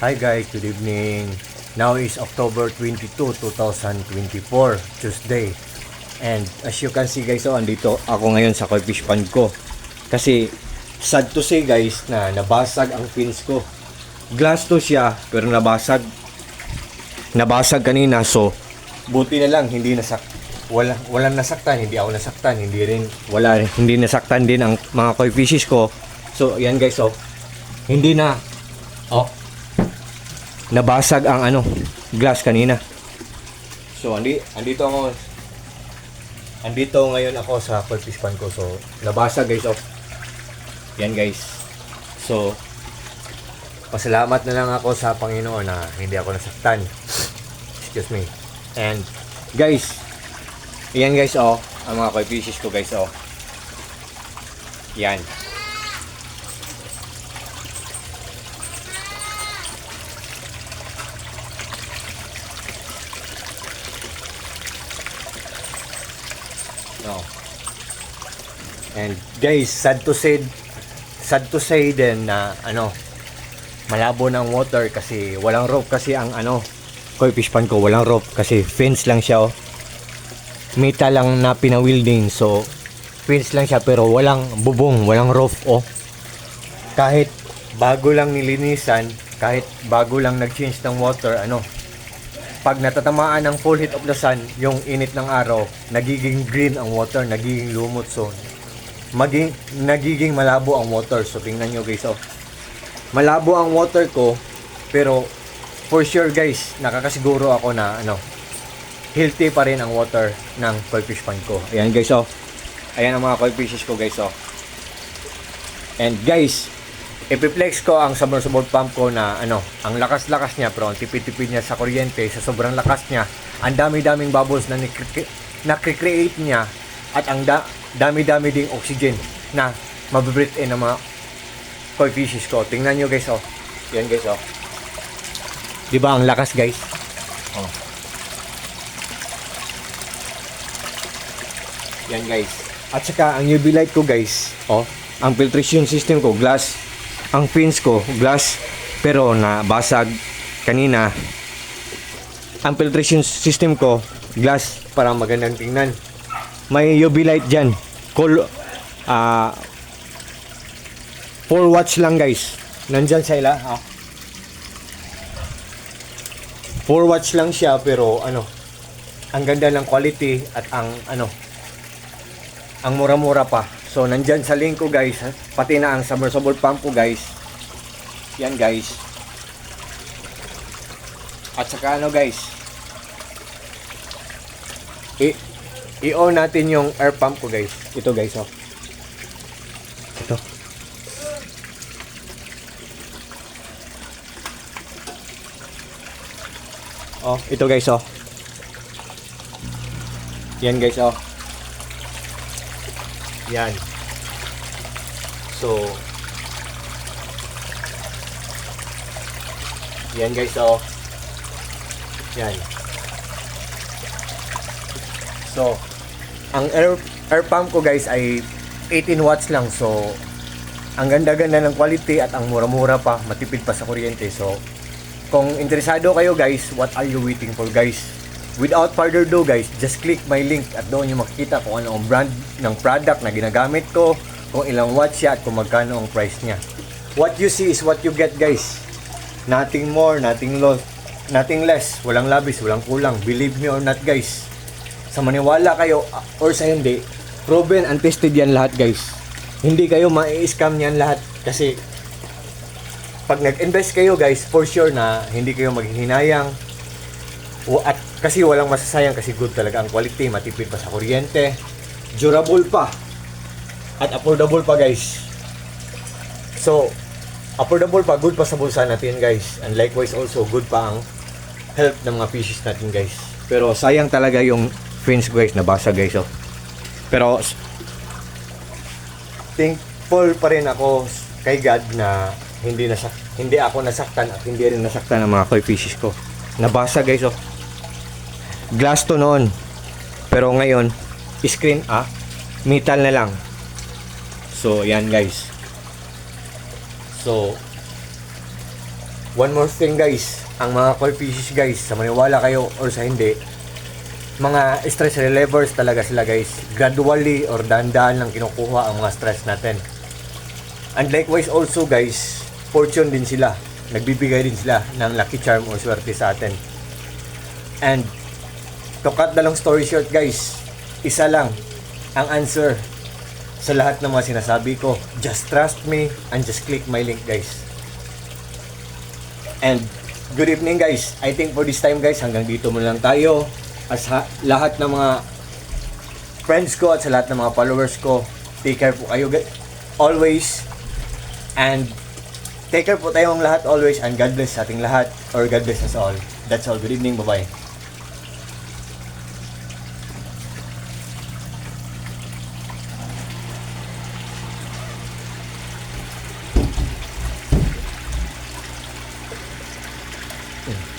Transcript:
Hi guys, good evening. Now is October 22, 2024, Tuesday. And as you can see guys, andito ako ngayon sa koi fish pond ko. Kasi sad to say guys na nabasag ang fins ko. Glass to siya pero nabasag. Nabasag kanina, so buti na lang hindi walang nasaktan, hindi ako nasaktan, hindi nasaktan din ang mga koi fishes ko. So yan guys, hindi na nabasag ang glass kanina. So andito ngayon ako sa koi fish pond ko. So nabasag guys, yan guys. So pasalamat na lang ako sa Panginoon na hindi ako nasaktan. Excuse me. And guys, yan guys, ang mga koi fishes ko guys, yan. No. And guys, sad to say din na malabo ng water kasi walang rope, kasi ang koi fish pond ko walang rope kasi fence lang siya, metal lang na pinawilding, so fence lang siya pero walang bubong, walang roof. Kahit bago lang nilinisan, kahit bago lang nag-change ng water, pag natatamaan ng full heat of the sun, yung init ng araw, nagiging green ang water, nagiging lumot, so nagiging malabo ang water. So tingnan nyo guys, malabo ang water ko, pero for sure guys, nakakasiguro ako na healthy pa rin ang water ng koi fish pond ko. Ayan guys, ayan ang mga koi fishes ko guys, and guys, ipiplex ko ang submersible pump ko na ang lakas-lakas niya, pero ang tipid-tipid niya sa kuryente. Sa sobrang lakas niya, ang dami-daming bubbles na nakikreate niya, at ang dami-dami ding oxygen na mabibreathe in ng mga koi fishes ko. Tingnan nyo guys, yan guys, diba ang lakas guys? Yan guys. At saka ang UV light ko guys, ang filtration system ko glass, ang fins ko glass, pero nabasag kanina. Ang filtration system ko glass para magandang tingnan. May UV light dyan. 4 watts lang guys. Nandyan sa ila. 4 watts lang siya, pero ang ganda ng quality at ang mura-mura pa. So nandyan sa link ko guys, pati na ang submersible pump ko guys. Yan guys. At saka guys, i-on natin yung air pump ko guys. Ito guys, ito. Ito guys, yan guys, yan. So yan guys, yan. So ang air pump ko guys ay 18 watts lang. So ang ganda-ganda ng quality at ang mura-mura pa, matipid pa sa kuryente. So kung interesado kayo guys, what are you waiting for guys? Without further ado guys, just click my link at doon nyo makikita kung ano ang brand ng product na ginagamit ko, kung ilang watts siya, at kung magkano ang price niya. What you see is what you get guys. Nothing more, nothing less. Walang labis, walang kulang. Believe me or not guys. Sa maniwala kayo or sa hindi, proven and tested yan lahat guys. Hindi kayo ma-scam yan lahat, kasi pag nag-invest kayo guys, for sure na hindi kayo maghihinayang, at kasi walang masasayang, kasi good talaga ang quality, matipid pa sa kuryente, durable pa, at affordable pa guys. So affordable pa, good pa sa bulsa natin guys, and likewise also good pa ang health ng mga fishes natin guys. Pero sayang talaga yung fins guys, nabasa guys, pero thankful pa rin ako kay God na hindi ako nasaktan at hindi rin nasaktan ang mga koi fishes ko. Nabasa guys, glass to noon, pero ngayon screen metal na lang. So yan guys. So One more thing guys, ang mga cold fishes guys, sa maniwala kayo or sa hindi, mga stress relievers talaga sila guys. Gradually or dahan-dahan lang kinukuha ang mga stress natin. And likewise also guys, fortune din sila. Nagbibigay din sila ng lucky charm or swerte sa atin. And to cut the long story short guys, isa lang ang answer sa lahat ng mga sinasabi ko. Just trust me and just click my link guys. And good evening guys. I think for this time guys, hanggang dito muna lang tayo. As lahat ng mga friends ko at sa lahat ng mga followers ko, take care po kayo always. And take care po tayong lahat always. And God bless sa ating lahat. Or God bless us all. That's all. Good evening. Bye-bye. Hmm.